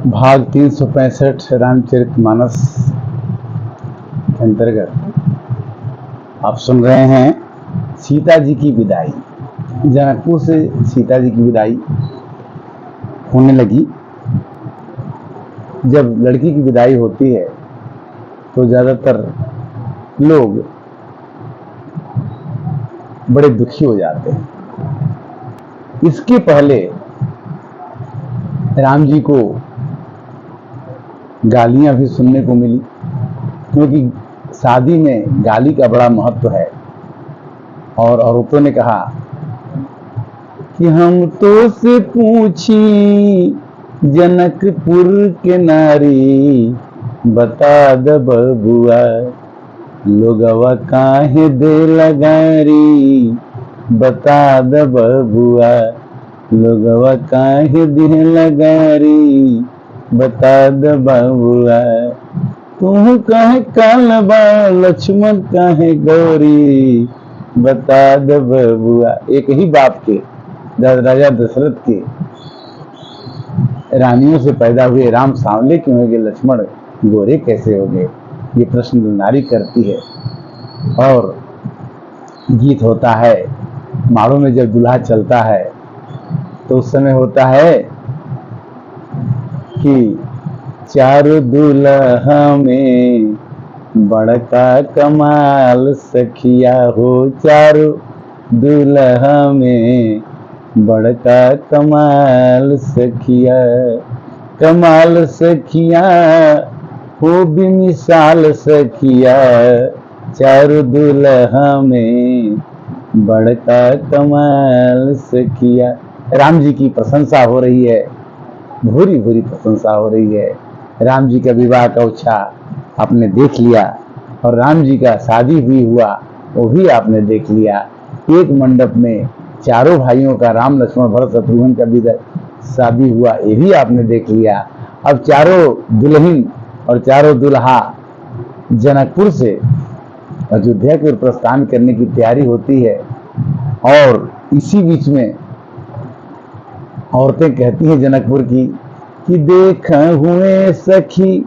भाग 365 रामचरितमानस के अंतर्गत आप सुन रहे हैं सीता जी की विदाई। जनकपुर से सीता जी की विदाई होने लगी। जब लड़की की विदाई होती है तो ज़्यादातर लोग बड़े दुखी हो जाते हैं। इसके पहले राम जी को गालियां भी सुनने को मिली, क्योंकि शादी में गाली का बड़ा महत्व है। और औरतों ने कहा कि हम तो से पूछी जनकपुर के नारी, बता द बबुआ लोगवा काहे दे लगारी, बता द बबुआ लोगवा काहे दे लगारी, बता द बबुआ तू कहे कालबा लक्ष्मण कहे गौरी, बता द बबुआ। एक ही बाप के राजा दशरथ के रानियों से पैदा हुए राम सांवले क्यों हो गए, लक्ष्मण गोरे कैसे हो गए, ये प्रश्न नारी करती है। और गीत होता है, माड़ों में जब दूल्हा चलता है तो उस समय होता है कि चारों दूल्हा में बड़का कमाल सखिया हो, चारों दूल्हा में बड़का कमाल सखिया, कमाल सखिया हो बेमिसाल सखिया, चारों दूल्हा में बड़का कमाल सखिया। राम जी की प्रशंसा हो रही है, भूरी भूरी प्रशंसा हो रही है। राम जी का विवाह का उत्साह आपने देख लिया, और राम जी का शादी भी हुआ वो भी आपने देख लिया। एक मंडप में चारों भाइयों का, राम लक्ष्मण भरत शत्रुघ्न का भी शादी हुआ, ये भी आपने देख लिया। अब चारों दुल्हन और चारों दुल्हा जनकपुर से अयोध्या की ओर प्रस्थान करने की तैयारी होती है। और इसी बीच में औरतें कहती हैं जनकपुर की कि देख हुए सखी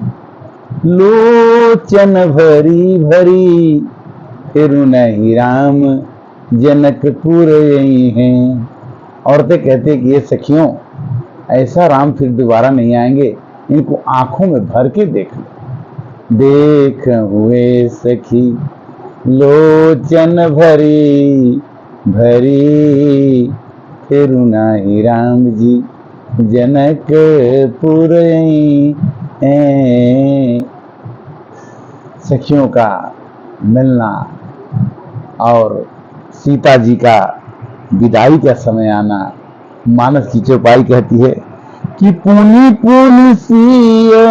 लोचन भरी भरी, फिर नहीं राम जनकपुर यही हैं। औरतें कहती हैं कि ये सखियों, ऐसा राम फिर दोबारा नहीं आएंगे, इनको आंखों में भर के देख लो। देख हुए सखी लोचन भरी भरी, फिर नहीं राम जी जनकपुर यही हैं। सखियों का मिलना और सीता जी का विदाई का समय आना। मानस की चौपाई कहती है कि पुनी पुनी सिया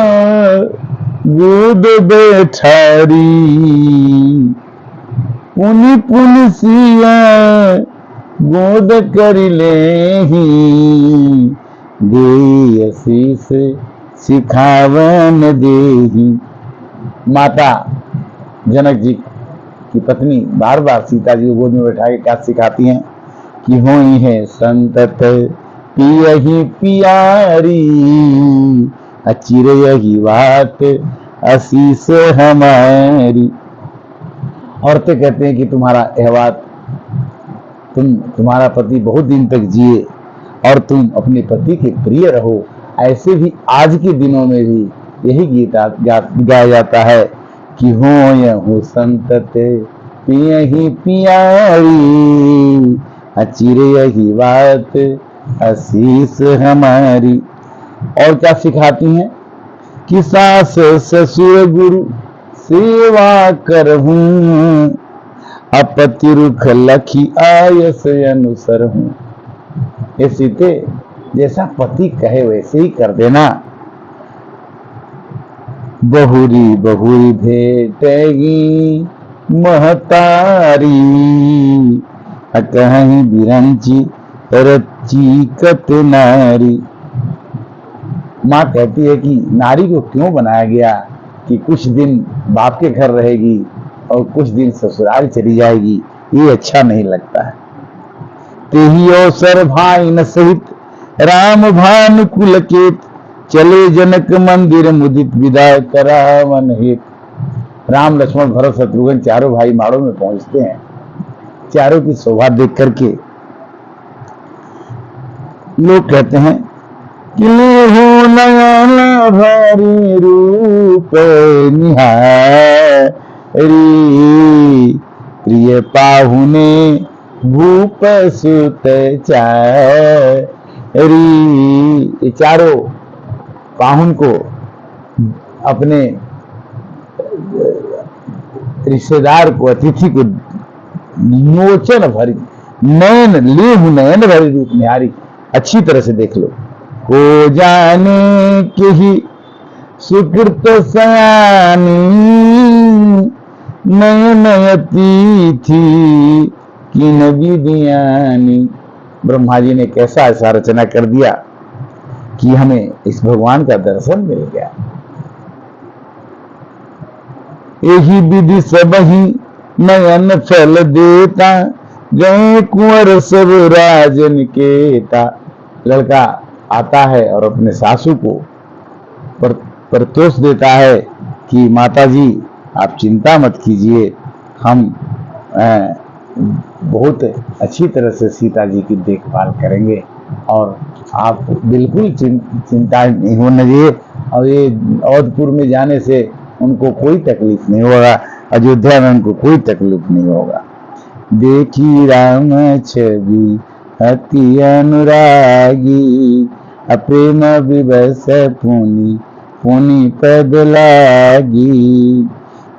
गोद बैठारी, पुनी पुनी सिया गोद कर लेही, दे आशीष सिखावन देही। माता जनक जी की पत्नी बार बार सीता जी को गोद में बैठा के क्या सिखाती हैं कि होई है संतत पियही पियारी, अचिर यही बात आशीष हमारी। औरतें कहते हैं कि तुम्हारा यह बात, तुम्हारा पति बहुत दिन तक जिए और तुम अपने पति के प्रिय रहो। ऐसे भी आज के दिनों में भी यही गीत गाया जाता है कि हो संतत पियही पियारी, अचिर यही बात आशीष हमारी। और क्या सिखाती हैं कि सास ससुर गुरु सेवा करहूं, अपति रुख लखी आयस अनुसर हूं। ये सीते, जैसा पति कहे वैसे ही कर देना। बहुरी बहुरी भेटेगी महतारी, कहीं बिरंची रची कत नारी। माँ कहती है कि नारी को क्यों बनाया गया कि कुछ दिन बाप के घर रहेगी और कुछ दिन ससुराल चली जाएगी, ये अच्छा नहीं लगता है। तेही अवसर भाई न सहित राम भानुकुल के, चले जनक मंदिर मुदित विदा करा मन हित। राम लक्ष्मण भरत शत्रुघ्न चारों भाई माड़ों में पहुंचते हैं। चारों की शोभा देख करके लोग कहते हैं कि हो नयन भरी रूप निहारी, प्रिय पाहुने भूप सुत चारी। ये चारों पाहुन को, अपने रिश्तेदार को, अतिथि को नोचन भरी, नयन लेहु नयन भरी रूप निहारी, अच्छी तरह से देख लो। को जाने के ही सुकृत सयानी, नयन अतिथि किन विधियानी। ब्रह्मा जी ने कैसा ऐसा रचना कर दिया कि हमें इस भगवान का दर्शन मिल गया। यही विधि सब ही नयन फल देता, गए कुंवर सब राजन केता। लड़का आता है और अपने सासू को परतोष देता है कि माता जी आप चिंता मत कीजिए, हम बहुत अच्छी तरह से सीता जी की देखभाल करेंगे और आप बिल्कुल चिंता नहीं होना चाहिए, और ये अवधपुर में जाने से उनको कोई तकलीफ नहीं होगा, अयोध्या में उनको कोई तकलीफ नहीं होगा। देखी राम छवि अति अनुरागी, प्रेम विवश पुनि पुनि पद लागी।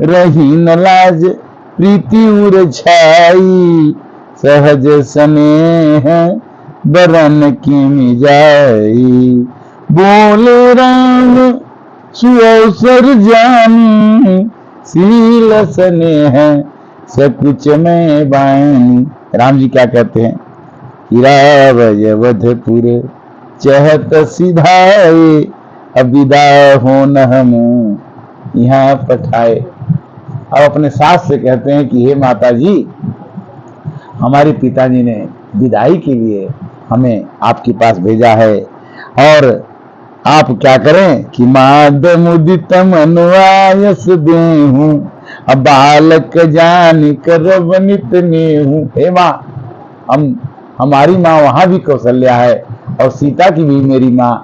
रही न लाज प्रीति उर छाई, सहज स्नेह बरन की जाई। बोले राम सुअवसर जानी, सील स्नेह सकुच में बानी। राम जी क्या कहते हैं? हिरावय वधपुर चहत सिधाए, अविदा हो न हम यहाँ पठाए। अब अपने सास से कहते हैं कि हे माता जी, हमारे पिताजी ने विदाई के लिए हमें आपके पास भेजा है, और आप क्या करें कि माद मुदित मनुआयस देहूं, अब बालक जान कर वनित नेहूं। हे माँ, हमारी माँ वहां भी कौशल्या है और सीता की भी मेरी माँ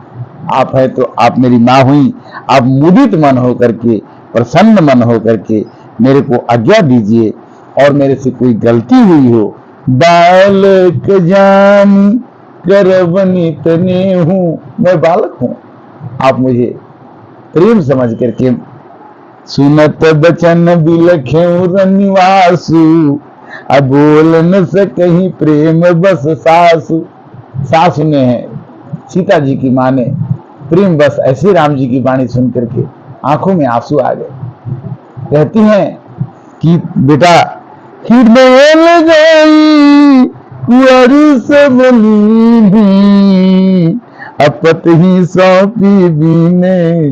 आप है, तो आप मेरी माँ हुई। आप मुदित मन हो करके, प्रसन्न मन हो करके मेरे को आज्ञा दीजिए, और मेरे से कोई गलती हुई हो, बालक जान कर वनित नेहूं, मैं बालक हूं, आप मुझे प्रेम समझ करके। सुनत बचन बिलखें निवासु, अब बोल न सकही प्रेम बस सासु। सासु ने है, सीता जी की माँ ने प्रेम बस ऐसे राम जी की वाणी सुन करके आंखों में आंसू आ गए। कहती हैं कि बेटा, हृदय गई कुंवर सब लीनी, अपत ही सौंपी बीने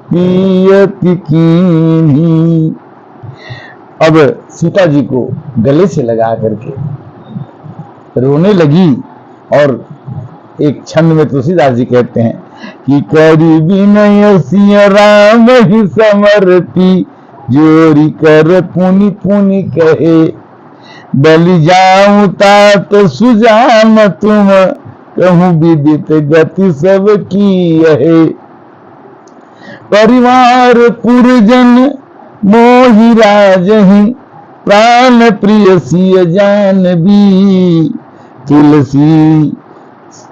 पियति कीन्ही। अब सीता जी को गले से लगा करके रोने लगी, और एक छंद में तुलसीदास जी कहते हैं कि करी विनय सिय राम ही समर्पी, जोरी कर पुनि पुनि कहे, बलि जाऊं तात सुजान तुम, कहूं विदित गति सब की है। परिवार पुरजन मोहि राजहि, प्राण प्रिय सिय जानबी, तुलसी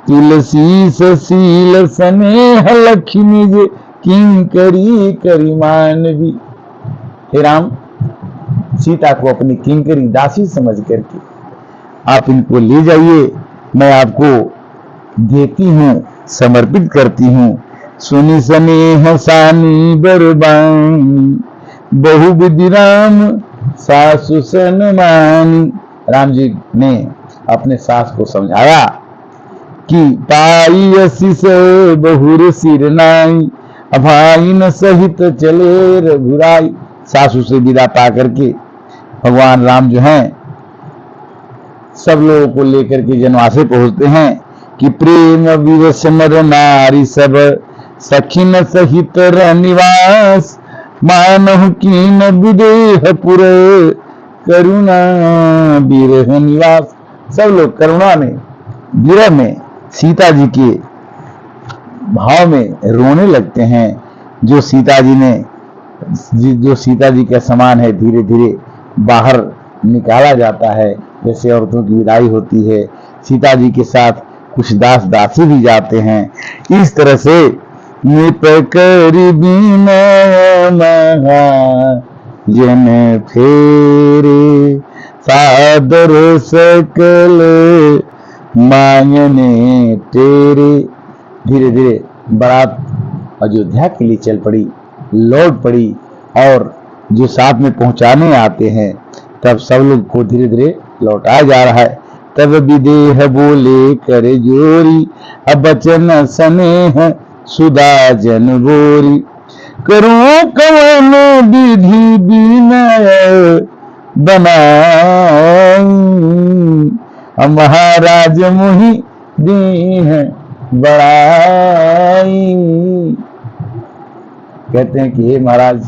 तुलसी ससील स्नेह लक्ष्मी जे किंकरी करी मानवी। हे राम, सीता को अपनी किंकरी दासी समझ करके आप इनको ले जाइए, मैं आपको देती हूँ, समर्पित करती हूँ। सुनि स्नेह सानी बरबानी, बहु विधि राम सासु सनमानी। राम जी ने अपने सास को समझाया कि पाई असी से बहुर सिर नाई, अभाइन सहित चले रघुराई। सासू से विदा पा करके भगवान राम जो हैं सब लोगों को लेकर के जनवासे पहुंचते हैं कि प्रेम विवश नर नारी सब, सखिन सहित निवास, मानहु कीन विदेह पुर, करुणा विरह निवास। सब लोग करुणा में, विरह में सीता जी के भाव में रोने लगते हैं। जो सीता जी के समान है, धीरे धीरे बाहर निकाला जाता है, जैसे औरतों की विदाई होती है। सीता जी के साथ कुछ दास दासी भी जाते हैं। इस तरह से निपकरी बिनय महाजन फेरे, सादर सकल मांगने तेरे। धीरे धीरे बारात अयोध्या के लिए चल पड़ी, लौट पड़ी, और जो साथ में पहुंचाने आते हैं तब सब लोग को धीरे धीरे लौटाया जा रहा है। तब विदेह बोले कर जोरी, अब बचन स्नेह सुधा जन बोरी, करूं कवन विधि विनय बनाई, महाराज मुहि दीन बड़ाई। कहते हैं कि हे महाराज,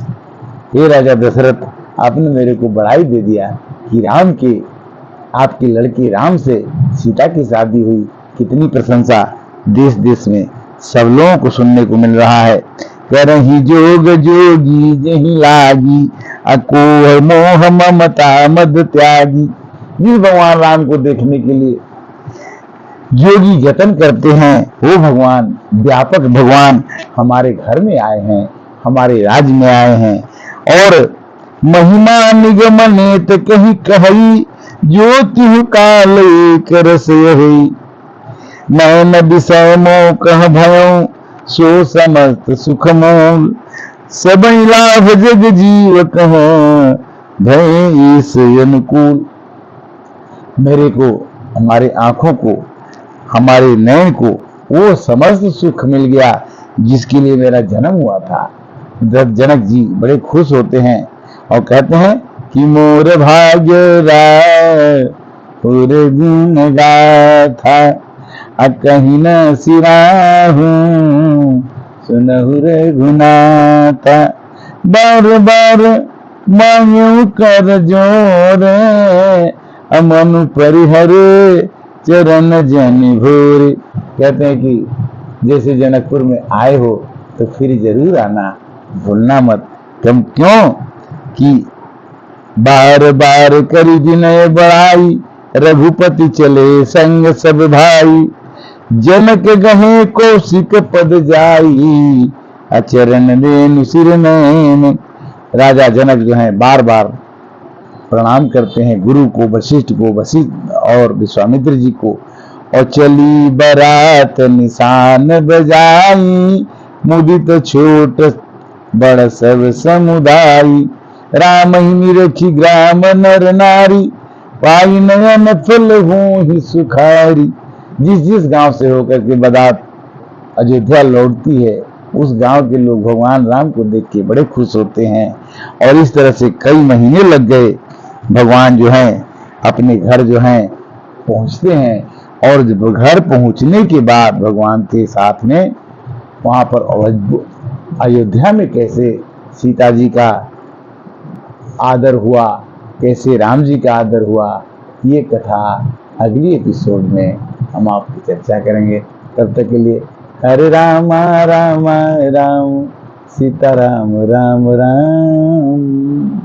हे राजा दशरथ, आपने मेरे को बड़ाई दे दिया कि राम के, आपके लड़के राम से सीता की शादी हुई। कितनी प्रशंसा देश देश में सब लोगों को सुनने को मिल रहा है। करही जोग जोगी जही लागी, अकोह मोह ममता मद त्यागी। जिस भगवान राम को देखने के लिए योगी यत्न करते हैं, वो भगवान, व्यापक भगवान हमारे घर में आए हैं, हमारे राज्य में आए हैं। और महिमा निगमनेत कही कही, ज्योति काल एक रस यही, नयन विषय मोह कह भयो, सो समस्त सुख मोल, सब लाभ जग जीव कह भय इस अनुकूल। मेरे को, हमारे आंखों को, हमारे नयन को वो समस्त सुख मिल गया जिसके लिए मेरा जन्म हुआ था। जनक जी बड़े खुश होते हैं और कहते हैं कि मोर भाग्य गुण गाथा, कहीं न सिराहूं सुनहु रघुनाथा, बार बार मांगू कर जोरे, अमन परिहरे चरण जन भोरे। कहते हैं कि जैसे जनकपुर में आए हो तो फिर जरूर आना, भूलना मत। क्यों कि बार बार करी विनय बड़ाई, रघुपति चले संग सब भाई, जनक गहे कौशिक पद जाई, अचरण रेणु सिर नयन। राजा जनक जो है बार बार प्रणाम करते हैं गुरु को, वशिष्ठ को, वशिष्ठ और विश्वामित्र जी को। और चली बरात निशान बजाई, मुदित छोट बड़ सब समुदायी, राम ही निरखी ग्राम नर नारी, पाई नयन फल हो ही सुखारी। जिस जिस गांव से होकर के बारात अयोध्या लौटती है, उस गांव के लोग भगवान राम को देख के बड़े खुश होते हैं। और इस तरह से कई महीने लग गए, भगवान जो हैं अपने घर जो हैं पहुंचते हैं। और जब घर पहुंचने के बाद भगवान के साथ में वहां पर अयोध्या में कैसे सीता जी का आदर हुआ, कैसे राम जी का आदर हुआ, ये कथा अगली एपिसोड में हम आपकी चर्चा करेंगे। तब तक के लिए हरे राम राम राम, सीता राम राम राम।